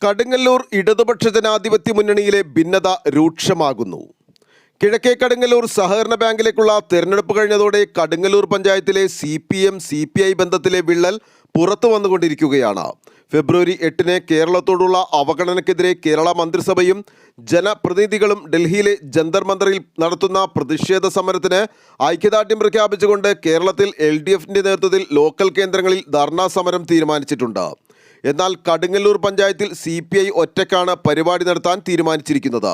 കടുങ്ങല്ലൂർ ഇടതുപക്ഷ ജനാധിപത്യ മുന്നണിയിലെ ഭിന്നത രൂക്ഷമാകുന്നു. കിഴക്കേ കടുങ്ങല്ലൂർ സഹകരണ ബാങ്കിലേക്കുള്ള തെരഞ്ഞെടുപ്പ് കഴിഞ്ഞതോടെ കടുങ്ങല്ലൂർ പഞ്ചായത്തിലെ CPM-CPI ബന്ധത്തിലെ വിള്ളൽ പുറത്തു വന്നുകൊണ്ടിരിക്കുകയാണ്. ഫെബ്രുവരി 8-ന് കേരളത്തോടുള്ള അവഗണനയ്ക്കെതിരെ കേരള മന്ത്രിസഭയും ജനപ്രതിനിധികളും ഡൽഹിയിലെ ജന്തർ മന്ദറിൽ നടത്തുന്ന പ്രതിഷേധ സമരത്തിന് ഐക്യദാർഢ്യം പ്രഖ്യാപിച്ചുകൊണ്ട് കേരളത്തിൽ LDFന്റെ നേതൃത്വത്തിൽ ലോക്കൽ കേന്ദ്രങ്ങളിൽ ധർണാ സമരം തീരുമാനിച്ചിട്ടുണ്ട്. എന്നാൽ കടുങ്ങല്ലൂർ പഞ്ചായത്തിൽ CPI ഒറ്റയ്ക്കാണ് പരിപാടി നടത്താൻ തീരുമാനിച്ചിരിക്കുന്നത്.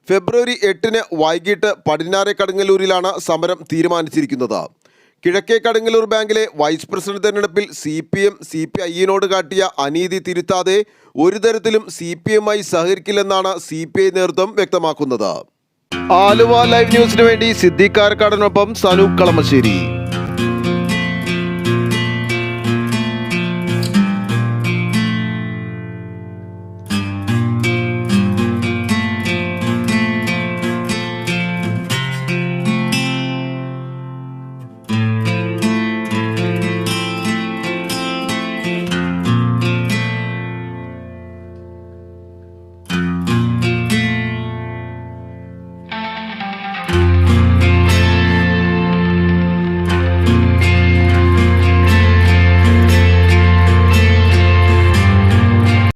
ഫെബ്രുവരി 8-ന് വൈകിട്ട് പടിഞ്ഞാറെ കടുങ്ങല്ലൂരിലാണ് സമരം തീരുമാനിച്ചിരിക്കുന്നത്. കിഴക്കേ കടുങ്ങല്ലൂർ ബാങ്കിലെ വൈസ് പ്രസിഡന്റ് തെരഞ്ഞെടുപ്പിൽ CPM-CPIനോട് കാട്ടിയ അനീതി തിരുത്താതെ ഒരു തരത്തിലും CPMമായി സഹകരിക്കില്ലെന്നാണ് CPI നേതൃത്വം വ്യക്തമാക്കുന്നത്. ആലുവ ലൈവ് ന്യൂസിനു വേണ്ടി സിദ്ദീഖ് കാരക്കാടനൊപ്പം സനൂപ് കളമശ്ശേരി.